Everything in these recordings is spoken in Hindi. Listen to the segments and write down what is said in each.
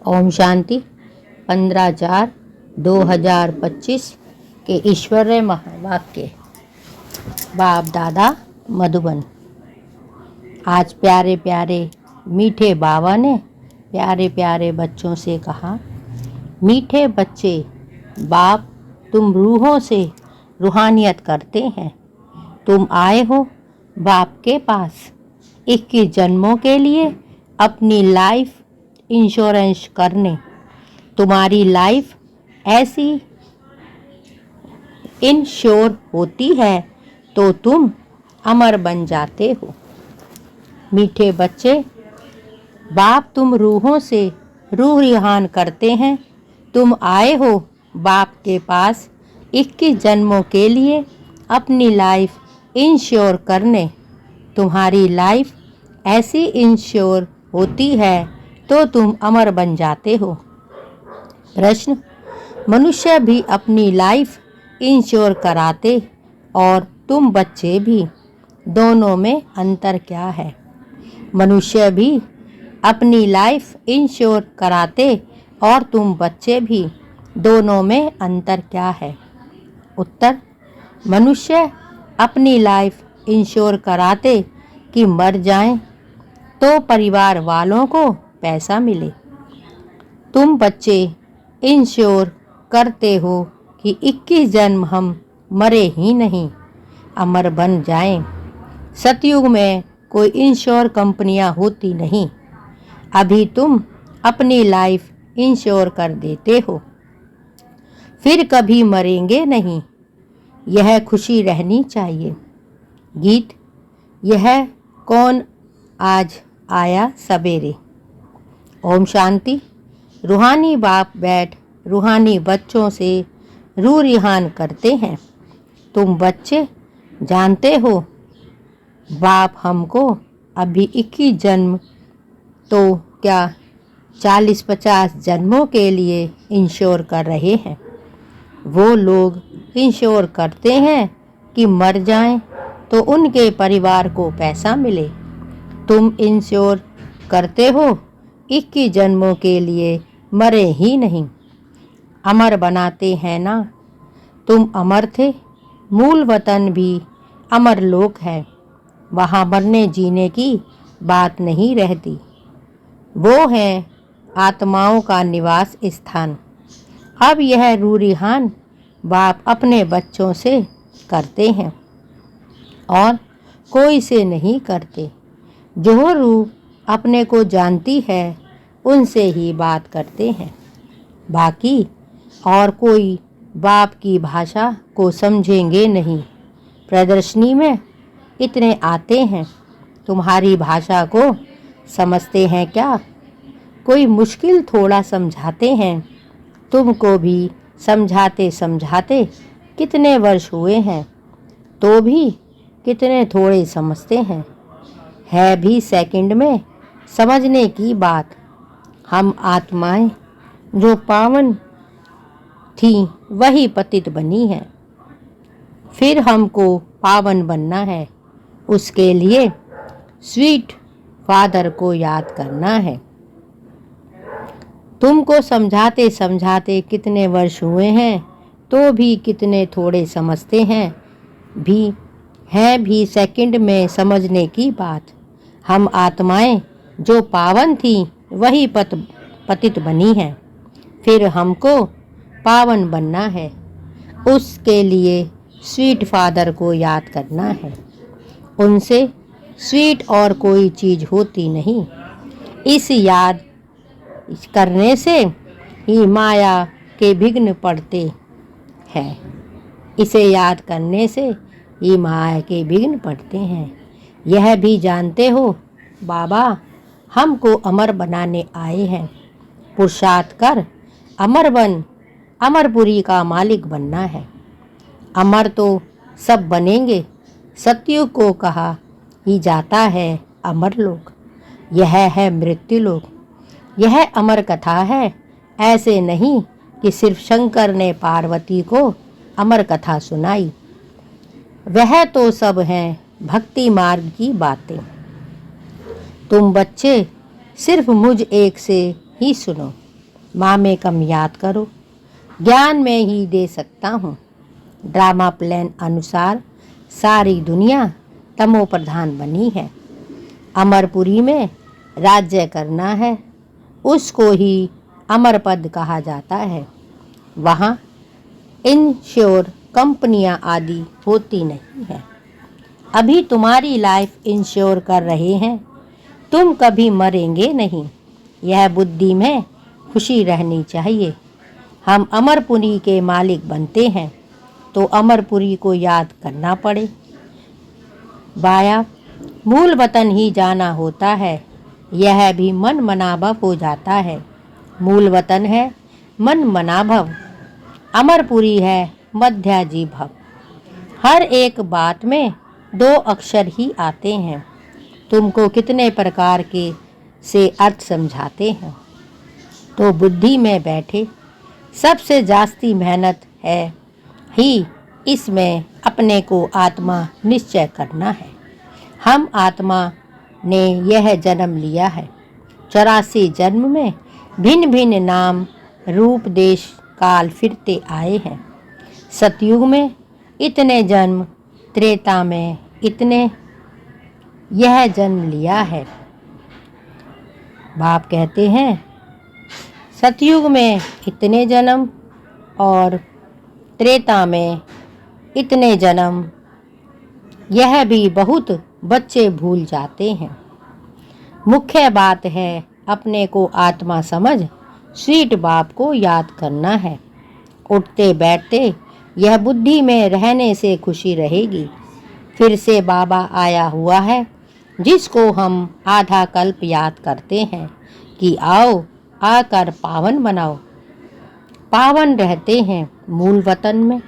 ओम शांति। 15/4/2025 के ईश्वरीय महावाक्य। बाप दादा मधुबन। आज प्यारे प्यारे मीठे बाबा ने प्यारे प्यारे बच्चों से कहा, मीठे बच्चे, बाप तुम रूहों से रूहानियत करते हैं। तुम आए हो बाप के पास 21 जन्मों के लिए अपनी लाइफ इंश्योरेंस करने। तुम्हारी लाइफ ऐसी इंश्योर होती है तो तुम अमर बन जाते हो। मीठे बच्चे, बाप तुम रूहों से रूह रिहान करते हैं। तुम आए हो बाप के पास 21 जन्मों के लिए अपनी लाइफ इंश्योर करने। तुम्हारी लाइफ ऐसी इंश्योर होती है तो तुम अमर बन जाते हो। प्रश्न, मनुष्य भी अपनी लाइफ इंश्योर कराते और तुम बच्चे भी, दोनों में अंतर क्या है? मनुष्य भी अपनी लाइफ इंश्योर कराते और तुम बच्चे भी, दोनों में अंतर क्या है? उत्तर, मनुष्य अपनी लाइफ इंश्योर कराते कि मर जाएं तो परिवार वालों को पैसा मिले। तुम बच्चे इंश्योर करते हो कि 21 जन्म हम मरे ही नहीं, अमर बन जाएं। सतयुग में कोई इंश्योर कंपनियां होती नहीं। अभी तुम अपनी लाइफ इंश्योर कर देते हो, फिर कभी मरेंगे नहीं। यह खुशी रहनी चाहिए। गीत। यह कौन आज आया सवेरे। ओम शांति। रूहानी बाप बैठ रूहानी बच्चों से रूह रिहान करते हैं। तुम बच्चे जानते हो बाप हमको अभी 21 जन्म तो क्या 40-50 जन्मों के लिए इंश्योर कर रहे हैं। वो लोग इंश्योर करते हैं कि मर जाएं तो उनके परिवार को पैसा मिले। तुम इंश्योर करते हो 21 जन्मों के लिए मरे ही नहीं, अमर बनाते हैं ना। तुम अमर थे, मूल वतन भी अमर लोक है। वहाँ मरने जीने की बात नहीं रहती। वो है आत्माओं का निवास स्थान। अब यह रूह रिहान बाप अपने बच्चों से करते हैं और कोई से नहीं करते। जो रूह अपने को जानती है उनसे ही बात करते हैं। बाकी और कोई बाप की भाषा को समझेंगे नहीं। प्रदर्शनी में इतने आते हैं, तुम्हारी भाषा को समझते हैं क्या? कोई मुश्किल थोड़ा समझाते हैं। तुमको भी समझाते समझाते कितने वर्ष हुए हैं, तो भी कितने थोड़े समझते हैं। है भी सेकंड में समझने की बात। हम आत्माएं जो पावन थी वही पतित बनी है। फिर हमको पावन बनना है। उसके लिए स्वीट फादर को याद करना है। तुमको समझाते समझाते कितने वर्ष हुए हैं, तो भी कितने थोड़े समझते हैं। है भी सेकंड में समझने की बात। हम आत्माएं जो पावन थी वही पतित बनी है। फिर हमको पावन बनना है। उसके लिए स्वीट फादर को याद करना है। उनसे स्वीट और कोई चीज़ होती नहीं। इस याद करने से ही माया के विघ्न पड़ते हैं। इसे याद करने से ही माया के विघ्न पड़ते हैं। यह भी जानते हो बाबा हमको अमर बनाने आए हैं। पुरुषार्थ कर अमर बन, अमरपुरी का मालिक बनना है। अमर तो सब बनेंगे। सतयुग को कहा ही जाता है अमर लोक। यह है मृत्यु लोक। यह अमर कथा है। ऐसे नहीं कि सिर्फ शंकर ने पार्वती को अमर कथा सुनाई। वह तो सब हैं भक्ति मार्ग की बातें। तुम बच्चे सिर्फ मुझ एक से ही सुनो। माँ में कम याद करो, ज्ञान में ही दे सकता हूँ। ड्रामा प्लान अनुसार सारी दुनिया तमो प्रधान बनी है। अमरपुरी में राज्य करना है, उसको ही अमर पद कहा जाता है। वहाँ इंश्योर कंपनियाँ आदि होती नहीं है। अभी तुम्हारी लाइफ इंश्योर कर रहे हैं, तुम कभी मरेंगे नहीं। यह बुद्धि में खुशी रहनी चाहिए। हम अमरपुरी के मालिक बनते हैं तो अमरपुरी को याद करना पड़े। बाया मूल वतन ही जाना होता है, यह भी मन मनाभव हो जाता है। मूल वतन है मन मनाभव, अमरपुरी है मध्याजी भव। हर एक बात में 2 अक्षर ही आते हैं। तुमको कितने प्रकार के से अर्थ समझाते हैं तो बुद्धि में बैठे। सबसे जास्ती मेहनत है ही इसमें अपने को आत्मा निश्चय करना है। हम आत्मा ने यह जन्म लिया है। 84 जन्म में भिन्न भिन्न नाम रूप देश काल फिरते आए हैं। सतयुग में इतने जन्म, त्रेता में इतने, यह जन्म लिया है। बाप कहते हैं सतयुग में इतने जन्म और त्रेता में इतने जन्म, यह भी बहुत बच्चे भूल जाते हैं। मुख्य बात है अपने को आत्मा समझ स्वीट बाप को याद करना है। उठते बैठते यह बुद्धि में रहने से खुशी रहेगी। फिर से बाबा आया हुआ है, जिसको हम आधा कल्प याद करते हैं कि आओ आकर पावन बनाओ। पावन रहते हैं मूल वतन में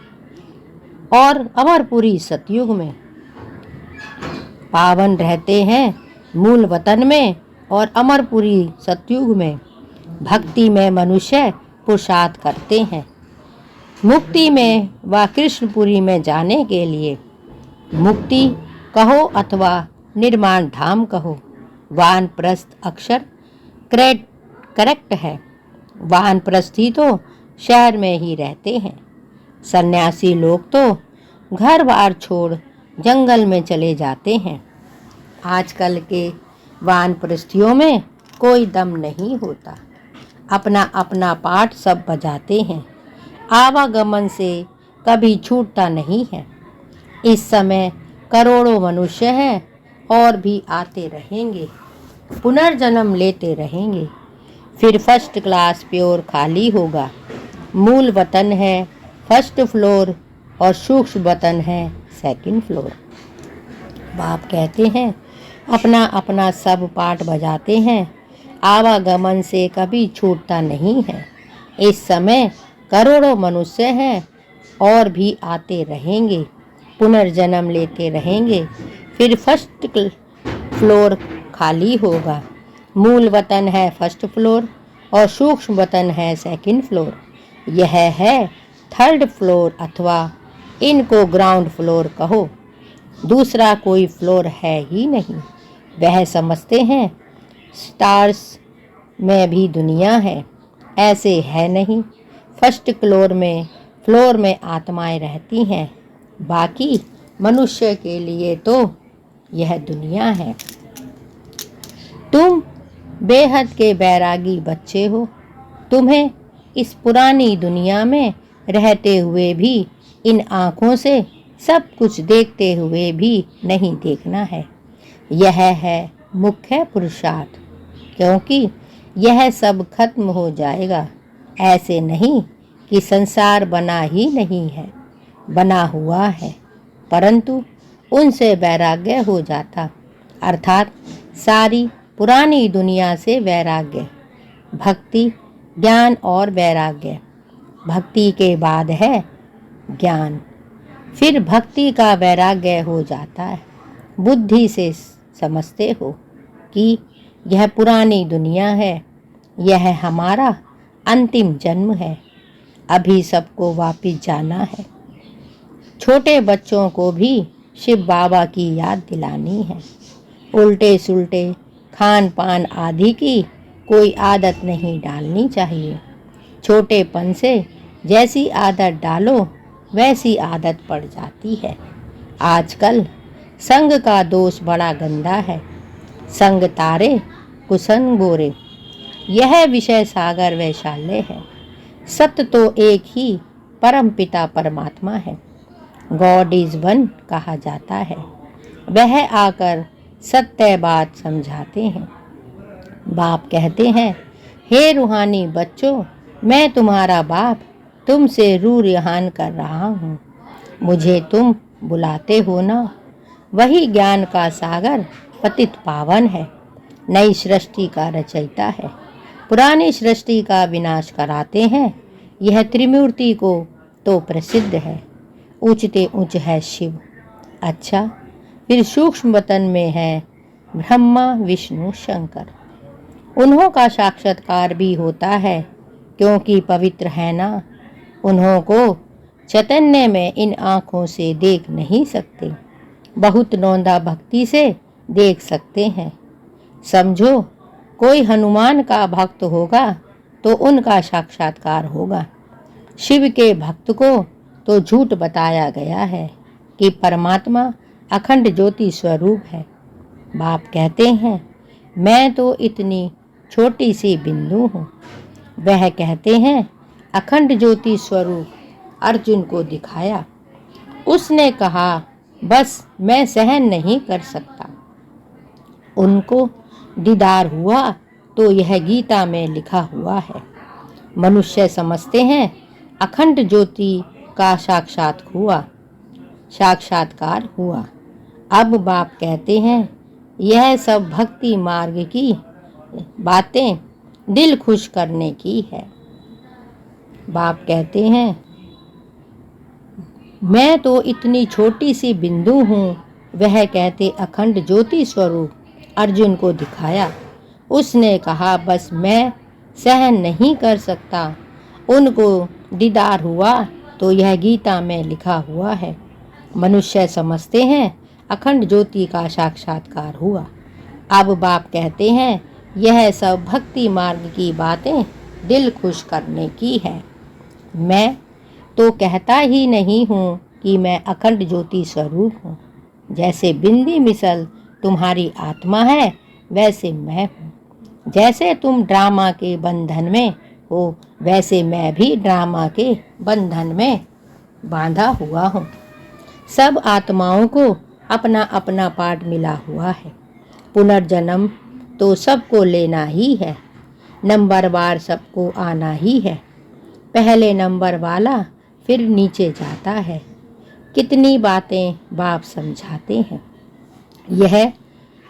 और अमरपुरी सतयुग में। पावन रहते हैं मूल वतन में और अमरपुरी सतयुग में। भक्ति में मनुष्य पुरुषार्थ करते हैं। मुक्ति में व कृष्णपुरी में जाने के लिए, मुक्ति कहो अथवा निर्माण धाम कहो, वानप्रस्थ अक्षर करेक्ट है। वानप्रस्थ ही तो शहर में ही रहते हैं। सन्यासी लोग तो घर बार छोड़ जंगल में चले जाते हैं। आजकल के वानप्रस्थियों में कोई दम नहीं होता। अपना अपना पाठ सब बजाते हैं। आवागमन से कभी छूटता नहीं है। इस समय करोड़ों मनुष्य हैं और भी आते रहेंगे, पुनर्जन्म लेते रहेंगे। फिर फर्स्ट क्लास प्योर खाली होगा। मूल वतन है फर्स्ट फ्लोर और सूक्ष्म वतन है सेकंड फ्लोर। बाप कहते हैं अपना अपना सब पाठ बजाते हैं। आवागमन से कभी छूटता नहीं है। इस समय करोड़ों मनुष्य हैं और भी आते रहेंगे, पुनर्जन्म लेते रहेंगे। फिर फर्स्ट फ्लोर खाली होगा। मूल वतन है फर्स्ट फ्लोर और सूक्ष्म वतन है सेकंड फ्लोर। यह है थर्ड फ्लोर अथवा इनको ग्राउंड फ्लोर कहो। दूसरा कोई फ्लोर है ही नहीं। वह समझते हैं स्टार्स में भी दुनिया है, ऐसे है नहीं। फर्स्ट फ्लोर में आत्माएं रहती हैं। बाकी मनुष्य के लिए तो यह दुनिया है। तुम बेहद के बैरागी बच्चे हो। तुम्हें इस पुरानी दुनिया में रहते हुए भी इन आँखों से सब कुछ देखते हुए भी नहीं देखना है। यह है मुख्य पुरुषार्थ, क्योंकि यह सब खत्म हो जाएगा। ऐसे नहीं कि संसार बना ही नहीं है, बना हुआ है, परंतु उनसे वैराग्य हो जाता, अर्थात सारी पुरानी दुनिया से वैराग्य। भक्ति, ज्ञान और वैराग्य। भक्ति के बाद है ज्ञान, फिर भक्ति का वैराग्य हो जाता है। बुद्धि से समझते हो कि यह पुरानी दुनिया है, यह हमारा अंतिम जन्म है, अभी सबको वापिस जाना है। छोटे बच्चों को भी शिव बाबा की याद दिलानी है। उल्टे सुल्टे खान पान आदि की कोई आदत नहीं डालनी चाहिए। छोटेपन से जैसी आदत डालो वैसी आदत पड़ जाती है। आजकल संग का दोष बड़ा गंदा है। संग तारे कुसंग बोरे, यह विषय सागर वैशाल्य है। सत्य तो एक ही परम पिता परमात्मा है। गॉड इज वन कहा जाता है। वह आकर सत्य बात समझाते हैं। बाप कहते हैं, हे रूहानी बच्चों, मैं तुम्हारा बाप तुमसे रूह रिहान कर रहा हूँ। मुझे तुम बुलाते हो ना। वही ज्ञान का सागर पतित पावन है। नई सृष्टि का रचयिता है। पुरानी सृष्टि का विनाश कराते हैं। यह त्रिमूर्ति को तो प्रसिद्ध है। ऊंचते ऊंच है शिव। अच्छा, फिर सूक्ष्म वतन में है ब्रह्मा विष्णु शंकर। उन्हों का साक्षात्कार भी होता है क्योंकि पवित्र है ना। उन्हों को चैतन्य में इन आँखों से देख नहीं सकते, बहुत नौंदा भक्ति से देख सकते हैं। समझो, कोई हनुमान का भक्त होगा तो उनका साक्षात्कार होगा। शिव के भक्त को तो झूठ बताया गया है कि परमात्मा अखंड ज्योति स्वरूप है। बाप कहते हैं, मैं तो इतनी छोटी सी बिंदु हूँ। वह कहते हैं, अखंड ज्योति स्वरूप अर्जुन को दिखाया। उसने कहा, बस मैं सहन नहीं कर सकता। उनको दीदार हुआ तो यह गीता में लिखा हुआ है। मनुष्य समझते हैं अखंड ज्योति का साक्षात्कार हुआ। अब बाप कहते हैं, यह सब भक्ति मार्ग की बातें दिल खुश करने की है। बाप कहते हैं, मैं तो इतनी छोटी सी बिंदु हूँ। वह कहते अखंड ज्योति स्वरूप अर्जुन को दिखाया। उसने कहा, बस मैं सहन नहीं कर सकता। उनको दीदार हुआ तो यह गीता में लिखा हुआ है। मनुष्य समझते हैं अखंड ज्योति का साक्षात्कार हुआ। अब बाप कहते हैं, यह सब भक्ति मार्ग की बातें दिल खुश करने की है। मैं तो कहता ही नहीं हूँ कि मैं अखंड ज्योति स्वरूप हूँ। जैसे बिंदी मिसल तुम्हारी आत्मा है वैसे मैं हूँ। जैसे तुम ड्रामा के बंधन में हो वैसे मैं भी ड्रामा के बंधन में बांधा हुआ हूँ। सब आत्माओं को अपना अपना पाठ मिला हुआ है। पुनर्जन्म तो सबको लेना ही है। नंबरवार सबको आना ही है। पहले नंबर वाला फिर नीचे जाता है। कितनी बातें बाप समझाते हैं। यह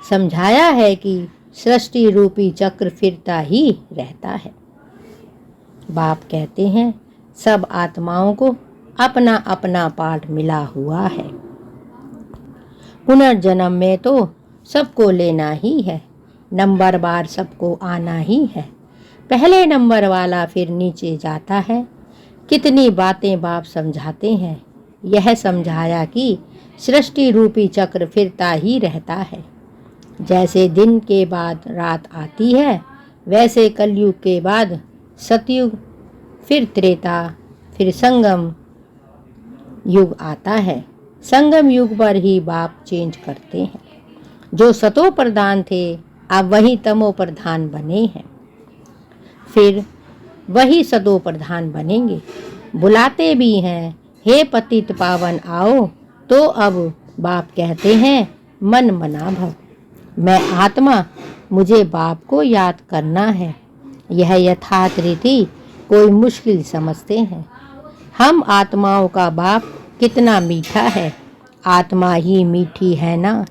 समझाया है कि सृष्टि रूपी चक्र फिरता ही रहता है। बाप कहते हैं, सब आत्माओं को अपना अपना पाठ मिला हुआ है। पुनर्जन्म में तो सबको लेना ही है। नंबरवार सबको आना ही है। पहले नंबर वाला फिर नीचे जाता है। कितनी बातें बाप समझाते हैं। यह समझाया कि सृष्टि रूपी चक्र फिरता ही रहता है। जैसे दिन के बाद रात आती है वैसे कलयुग के बाद सतयुग, फिर त्रेता, फिर संगम युग आता है। संगम युग पर ही बाप चेंज करते हैं। जो सतो प्रधान थे अब वही तमो प्रधान बने हैं, फिर वही सतो प्रधान बनेंगे। बुलाते भी हैं, हे पतित पावन आओ, तो अब बाप कहते हैं, मन मना भव। मैं आत्मा, मुझे बाप को याद करना है। यह यथार्थ रीति कोई मुश्किल समझते हैं। हम आत्माओं का बाप कितना मीठा है। आत्मा ही मीठी है ना।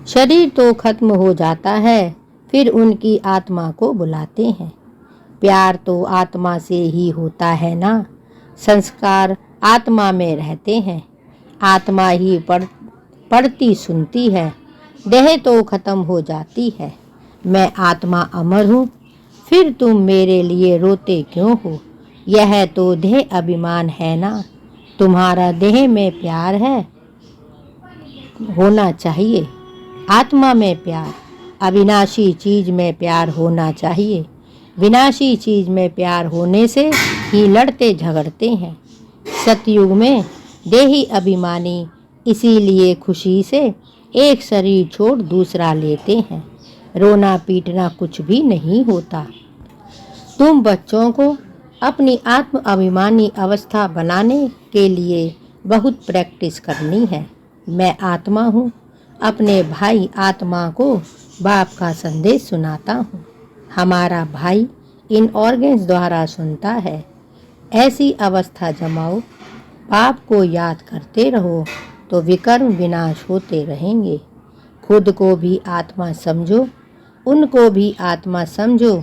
शरीर तो खत्म हो जाता है, फिर उनकी आत्मा को बुलाते हैं। प्यार तो आत्मा से ही होता है ना। संस्कार आत्मा में रहते हैं। आत्मा ही पढ़ती सुनती है। देह तो खत्म हो जाती है। मैं आत्मा अमर हूँ, फिर तुम मेरे लिए रोते क्यों हो। यह तो देह अभिमान है ना। तुम्हारा देह में प्यार है, होना चाहिए। आत्मा में प्यार, अविनाशी चीज में प्यार होना चाहिए। विनाशी चीज में प्यार होने से ही लड़ते झगड़ते हैं। सतयुग में देही अभिमानी इसीलिए खुशी से एक शरीर छोड़ दूसरा लेते हैं। रोना पीटना कुछ भी नहीं होता। तुम बच्चों को अपनी आत्म अभिमानी अवस्था बनाने के लिए बहुत प्रैक्टिस करनी है। मैं आत्मा हूँ, अपने भाई आत्मा को बाप का संदेश सुनाता हूँ। हमारा भाई इन ऑर्गन्स द्वारा सुनता है। ऐसी अवस्था जमाओ, बाप को याद करते रहो तो विकर्म विनाश होते रहेंगे। खुद को भी आत्मा समझो, उनको भी आत्मा समझो,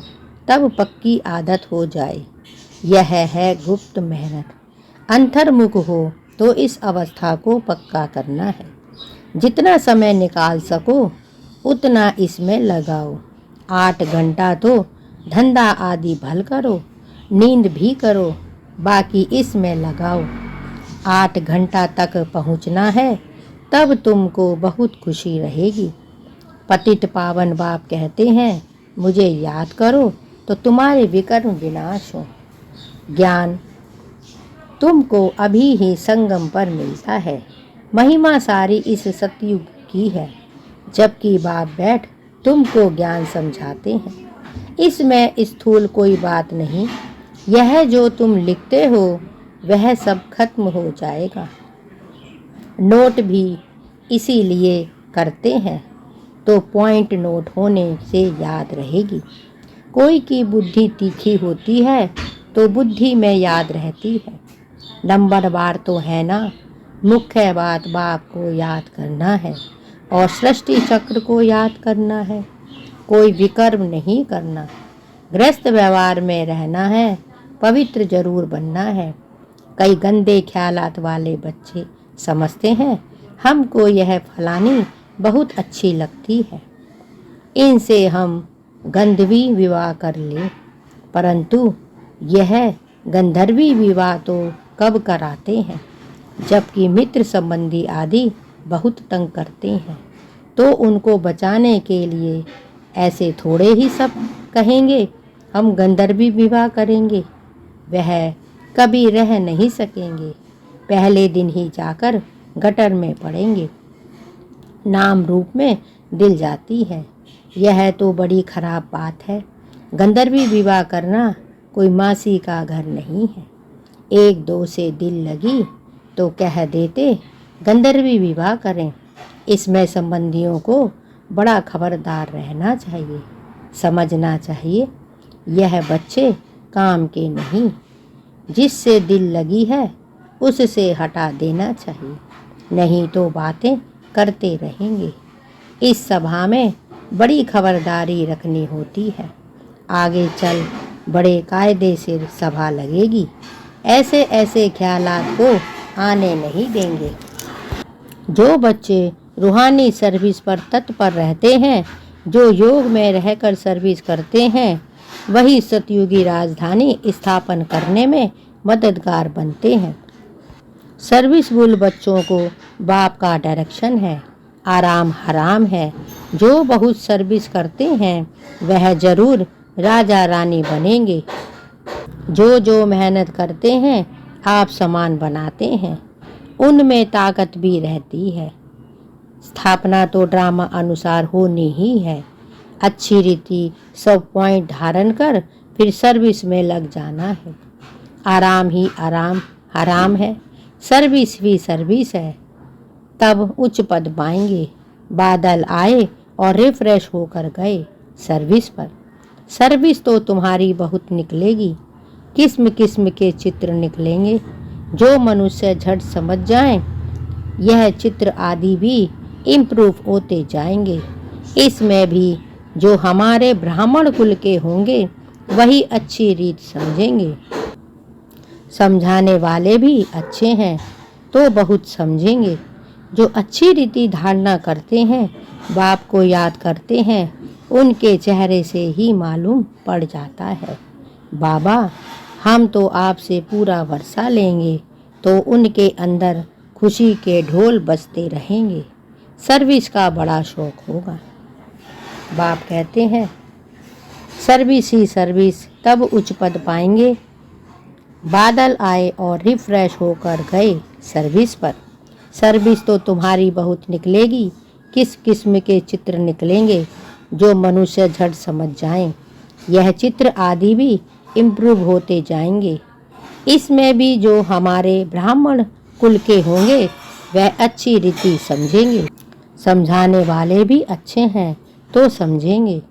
तब पक्की आदत हो जाए। यह है गुप्त मेहनत। अंतर्मुख हो तो इस अवस्था को पक्का करना है। जितना समय निकाल सको उतना इसमें लगाओ। 8 घंटा तो धंधा आदि भल करो, नींद भी करो, बाकी इसमें लगाओ। 8 घंटा तक पहुंचना है, तब तुमको बहुत खुशी रहेगी। पतित पावन बाप कहते हैं, मुझे याद करो तो तुम्हारे विकर्म विनाश हो। ज्ञान तुमको अभी ही संगम पर मिलता है। महिमा सारी इस सतयुग की है, जबकि बाप बैठ तुमको ज्ञान समझाते हैं। इसमें स्थूल कोई बात नहीं। यह जो तुम लिखते हो वह सब खत्म हो जाएगा। नोट भी इसीलिए करते हैं तो पॉइंट नोट होने से याद रहेगी। कोई की बुद्धि तीखी होती है तो बुद्धि में याद रहती है। नंबरवार तो है ना, मुख्य बात बाप को याद करना है और सृष्टि चक्र को याद करना है। कोई विकर्म नहीं करना। गृहस्थ व्यवहार में रहना है, पवित्र जरूर बनना है। कई गंदे ख्यालात वाले बच्चे समझते हैं हमको यह फलानी बहुत अच्छी लगती है, इनसे हम गंधर्वी विवाह कर लें। परंतु यह गंधर्वी विवाह तो कब कराते हैं, जबकि मित्र संबंधी आदि बहुत तंग करते हैं। तो उनको बचाने के लिए ऐसे थोड़े ही सब कहेंगे हम गंधर्वी विवाह करेंगे। वह कभी रह नहीं सकेंगे, पहले दिन ही जाकर गटर में पड़ेंगे। नाम रूप में दिल जाती है, यह तो बड़ी खराब बात है। गंधर्वी विवाह करना कोई मासी का घर नहीं है। 1-2 से दिल लगी तो कह देते गंधर्वी विवाह करें। इसमें संबंधियों को बड़ा खबरदार रहना चाहिए, समझना चाहिए यह बच्चे काम के नहीं। जिससे दिल लगी है उससे हटा देना चाहिए, नहीं तो बातें करते रहेंगे। इस सभा में बड़ी खबरदारी रखनी होती है। आगे चल बड़े कायदे से सभा लगेगी। ऐसे ऐसे ख्यालात को आने नहीं देंगे। जो बच्चे रूहानी सर्विस पर तत्पर रहते हैं, जो योग में रहकर सर्विस करते हैं, वही सतयुगी राजधानी स्थापन करने में मददगार बनते हैं। सर्विसफुल बच्चों को बाप का डायरेक्शन है। आराम हराम है। जो बहुत सर्विस करते हैं वह जरूर राजा रानी बनेंगे। जो मेहनत करते हैं आप समान बनाते हैं, उनमें ताकत भी रहती है। स्थापना तो ड्रामा अनुसार होनी ही है। अच्छी रीति सब पॉइंट धारण कर फिर सर्विस में लग जाना है। आराम ही आराम हराम है, सर्विस भी सर्विस है। तब उच्च पद पाएंगे। बादल आए और रिफ्रेश होकर गए सर्विस पर। सर्विस तो तुम्हारी बहुत निकलेगी। किस्म किस्म के चित्र निकलेंगे। जो मनुष्य झट समझ जाएं, यह चित्र आदि भी इम्प्रूव होते जाएंगे। इसमें भी जो हमारे ब्राह्मण कुल के होंगे वही अच्छी रीत समझेंगे। समझाने वाले भी अच्छे हैं तो बहुत समझेंगे। जो अच्छी रीति धारणा करते हैं, बाप को याद करते हैं, उनके चेहरे से ही मालूम पड़ जाता है। बाबा हम तो आपसे पूरा वर्षा लेंगे, तो उनके अंदर खुशी के ढोल बजते रहेंगे। सर्विस का बड़ा शौक होगा। बाप कहते हैं सर्विस ही सर्विस, तब उच्च पद पाएंगे। बादल आए और रिफ्रेश होकर गए सर्विस पर। सर्विस तो तुम्हारी बहुत निकलेगी, किस किस्म के चित्र निकलेंगे जो मनुष्य झट समझ जाएं। यह चित्र आदि भी इम्प्रूव होते जाएंगे। इसमें भी जो हमारे ब्राह्मण कुल के होंगे वह अच्छी रीति समझेंगे। समझाने वाले भी अच्छे हैं तो समझेंगे।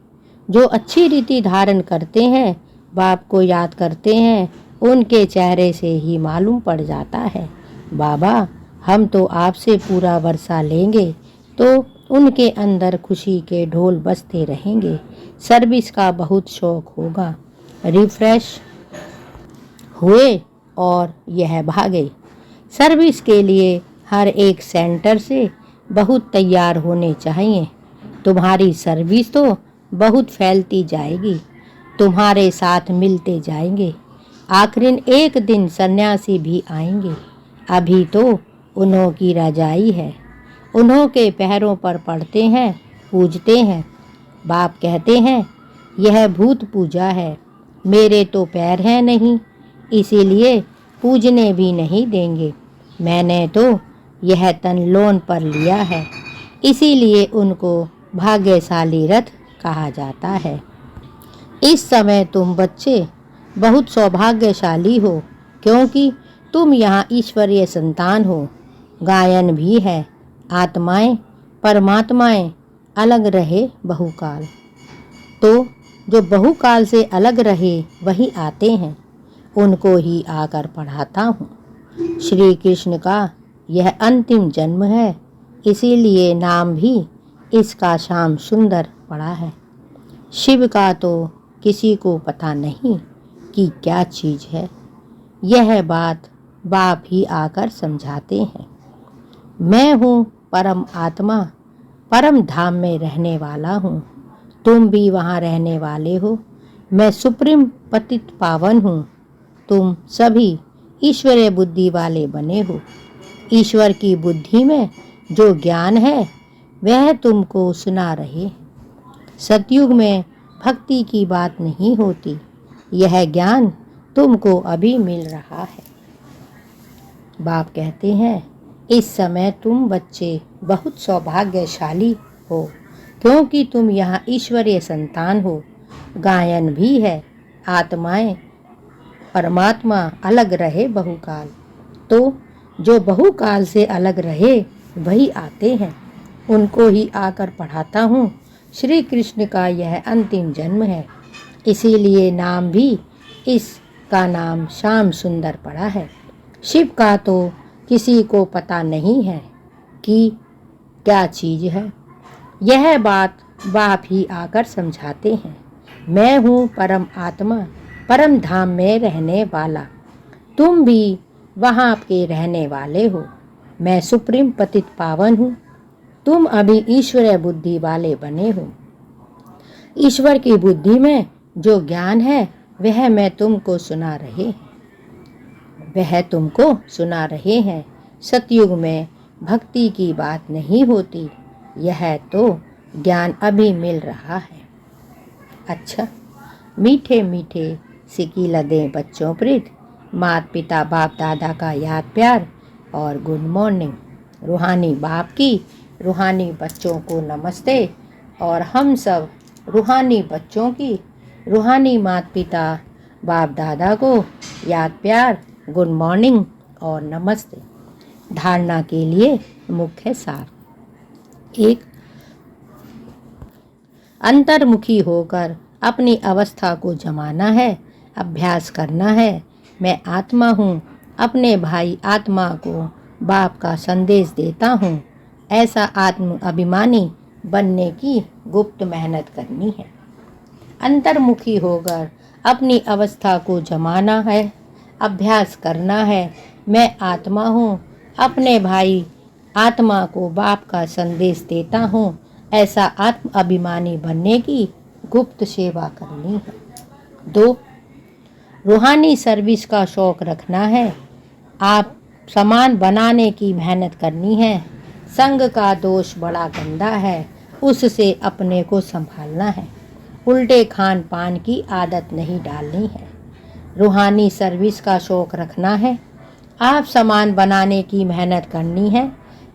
जो अच्छी रीति धारण करते हैं, बाप को याद करते हैं, उनके चेहरे से ही मालूम पड़ जाता है। बाबा, हम तो आपसे पूरा वर्षा लेंगे, तो उनके अंदर खुशी के ढोल बजते रहेंगे। सर्विस का बहुत शौक होगा। रिफ्रेश हुए और यह भागे। सर्विस के लिए हर एक सेंटर से बहुत तैयार होने चाहिए। तुम्हारी सर्विस तो बहुत फैलती जाएगी, तुम्हारे साथ मिलते जाएंगे। आखिर एक दिन सन्यासी भी आएंगे। अभी तो उन्हों की रजाई है, उन्हों के पैरों पर पड़ते हैं, पूजते हैं। बाप कहते हैं यह भूत पूजा है, मेरे तो पैर हैं नहीं, इसीलिए पूजने भी नहीं देंगे। मैंने तो यह तन लोन पर लिया है, इसीलिए उनको भाग्यशाली रथ कहा जाता है। इस समय तुम बच्चे बहुत सौभाग्यशाली हो, क्योंकि तुम यहाँ ईश्वरीय संतान हो। गायन भी है, आत्माएं परमात्माएं अलग रहे बहुकाल। तो जो बहुकाल से अलग रहे वही आते हैं, उनको ही आकर पढ़ाता हूँ। श्री कृष्ण का यह अंतिम जन्म है, इसीलिए नाम भी इसका श्याम सुंदर पड़ा है। शिव का तो किसी को पता नहीं कि क्या चीज़ है। यह बात बाप ही आकर समझाते हैं। मैं हूँ परम आत्मा, परम धाम में रहने वाला हूँ। तुम भी वहाँ रहने वाले हो। मैं सुप्रीम पतित पावन हूँ। तुम सभी ईश्वरीय बुद्धि वाले बने हो। ईश्वर की बुद्धि में जो ज्ञान है वह तुमको सुना रहे। सतयुग में भक्ति की बात नहीं होती, यह ज्ञान तुमको अभी मिल रहा है। बाप कहते हैं इस समय तुम बच्चे बहुत सौभाग्यशाली हो, क्योंकि तुम यहाँ ईश्वरीय संतान हो। गायन भी है, आत्माएं परमात्मा अलग रहे बहुकाल। तो जो बहुकाल से अलग रहे वही आते हैं, उनको ही आकर पढ़ाता हूँ। श्री कृष्ण का यह अंतिम जन्म है, इसीलिए नाम भी इसका नाम श्याम सुंदर पड़ा है। शिव का तो किसी को पता नहीं है कि क्या चीज़ है। यह बात बाप ही आकर समझाते हैं। मैं हूँ परम आत्मा, परम धाम में रहने वाला। तुम भी वहाँ के रहने वाले हो। मैं सुप्रीम पतित पावन हूँ। तुम अभी ईश्वरीय बुद्धि वाले बने हो। ईश्वर की बुद्धि में जो ज्ञान है वह मैं तुमको सुना रहे हैं। सतयुग में भक्ति की बात नहीं होती, यह तो ज्ञान अभी मिल रहा है। अच्छा, मीठे मीठे सिकी लदें बच्चों प्रीत, माता पिता बाप दादा का याद प्यार और गुड मॉर्निंग। रूहानी बाप की रूहानी बच्चों को नमस्ते, और हम सब रूहानी बच्चों की रूहानी माता पिता बाप दादा को याद प्यार, गुड मॉर्निंग और नमस्ते। धारणा के लिए मुख्य सार। 1. अंतर्मुखी होकर अपनी अवस्था को जमाना है, अभ्यास करना है। मैं आत्मा हूँ, अपने भाई आत्मा को बाप का संदेश देता हूँ। ऐसा आत्म अभिमानी बनने की गुप्त मेहनत करनी है। अंतर्मुखी होकर अपनी अवस्था को जमाना है, अभ्यास करना है। मैं आत्मा हूँ, अपने भाई आत्मा को बाप का संदेश देता हूँ। ऐसा आत्म अभिमानी बनने की गुप्त सेवा करनी है। 2. रूहानी सर्विस का शौक रखना है। आप सामान बनाने की मेहनत करनी है। संग का दोष बड़ा गंदा है, उससे अपने को संभालना है। उल्टे खान पान की आदत नहीं डालनी है। रूहानी सर्विस का शौक़ रखना है। आप सामान बनाने की मेहनत करनी है।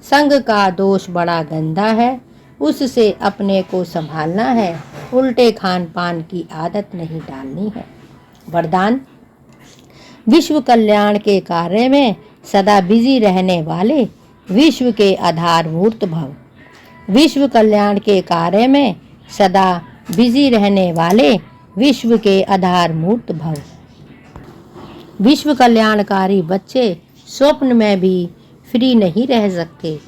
संग का दोष बड़ा गंदा है, उससे अपने को संभालना है। उल्टे खान पान की आदत नहीं डालनी है। वरदान: विश्व कल्याण के कार्य में सदा बिजी रहने वाले विश्व के आधारभूत भव। विश्व कल्याण के कार्य में सदा बिजी रहने वाले विश्व के आधारभूत भव। विश्व कल्याणकारी बच्चे स्वप्न में भी फ्री नहीं रह सकते।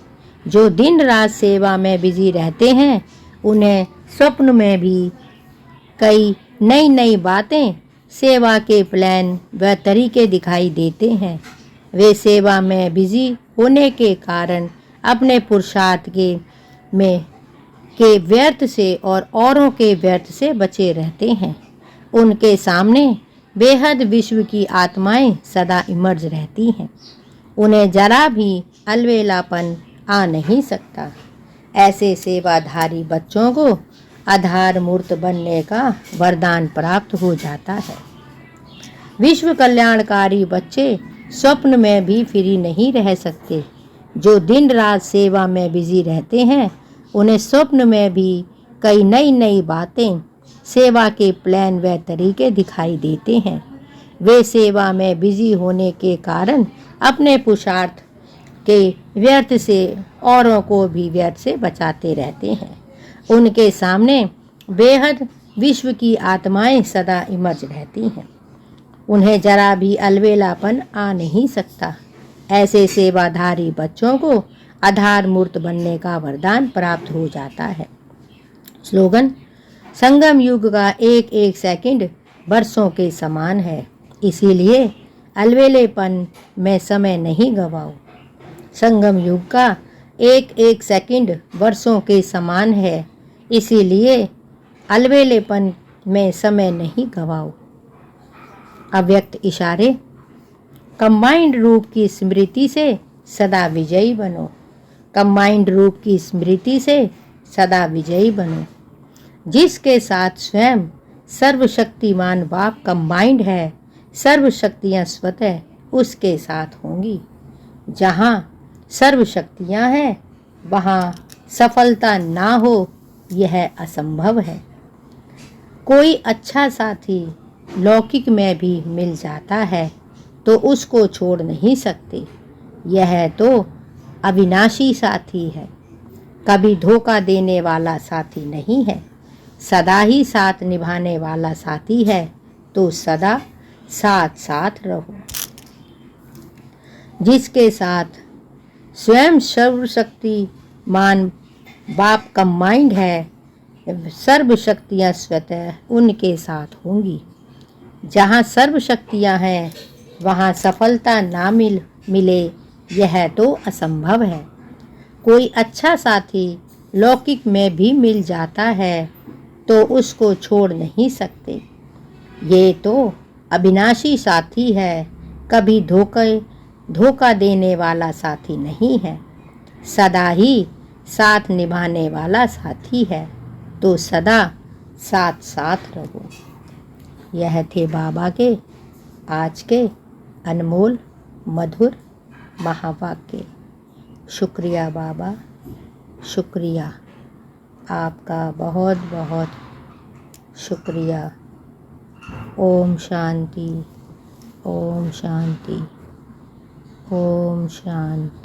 जो दिन रात सेवा में बिजी रहते हैं, उन्हें स्वप्न में भी कई नई नई बातें, सेवा के प्लान व तरीके दिखाई देते हैं। वे सेवा में बिजी होने के कारण अपने पुरुषार्थ के व्यर्थ से और औरों के व्यर्थ से बचे रहते हैं। उनके सामने बेहद विश्व की आत्माएं सदा इमर्ज रहती हैं। उन्हें जरा भी अलवेलापन आ नहीं सकता। ऐसे सेवाधारी बच्चों को आधार मूर्त बनने का वरदान प्राप्त हो जाता है। विश्व कल्याणकारी बच्चे स्वप्न में भी फ्री नहीं रह सकते। जो दिन रात सेवा में बिजी रहते हैं, उन्हें स्वप्न में भी कई नई नई बातें, सेवा के प्लान व तरीके दिखाई देते हैं। वे सेवा में बिजी होने के कारण अपने पुरुषार्थ के व्यर्थ से औरों को भी व्यर्थ से बचाते रहते हैं। उनके सामने बेहद विश्व की आत्माएं सदा इमर्ज रहती हैं। उन्हें जरा भी अलवेलापन आ नहीं सकता। ऐसे सेवाधारी बच्चों को आधार मूर्त बनने का वरदान प्राप्त हो जाता है। स्लोगन: संगम युग का एक एक सेकंड वर्षों के समान है, इसीलिए अलवेलेपन में समय नहीं गवाओ। संगम युग का एक एक सेकंड वर्षों के समान है, इसीलिए अलवेलेपन में समय नहीं गवाओ। अव्यक्त इशारे: कंबाइंड रूप की स्मृति से सदा विजयी बनो। कंबाइंड रूप की स्मृति से सदा विजयी बनो। जिसके साथ स्वयं सर्वशक्तिमान बाप कंबाइंड है, सर्वशक्तियाँ स्वतः उसके साथ होंगी। जहाँ सर्वशक्तियाँ हैं, वहाँ सफलता ना हो, यह असंभव है। कोई अच्छा साथी लौकिक में भी मिल जाता है तो उसको छोड़ नहीं सकते। यह तो अविनाशी साथी है, कभी धोखा देने वाला साथी नहीं है। सदा ही साथ निभाने वाला साथी है, तो सदा साथ साथ रहो। जिसके साथ स्वयं सर्वशक्तिमान बाप कंबाइंड है, सर्वशक्तियाँ स्वतः उनके साथ होंगी। जहाँ सर्वशक्तियाँ हैं, वहाँ सफलता ना मिले, यह तो असंभव है। कोई अच्छा साथी लौकिक में भी मिल जाता है तो उसको छोड़ नहीं सकते। ये तो अविनाशी साथी है, कभी धोखा देने वाला साथी नहीं है। सदा ही साथ निभाने वाला साथी है, तो सदा साथ साथ रहो। यह थे बाबा के आज के अनमोल मधुर महावाक्य। शुक्रिया बाबा, शुक्रिया, आपका बहुत बहुत शुक्रिया। ओम शांति, ओम शांति, ओम शांति।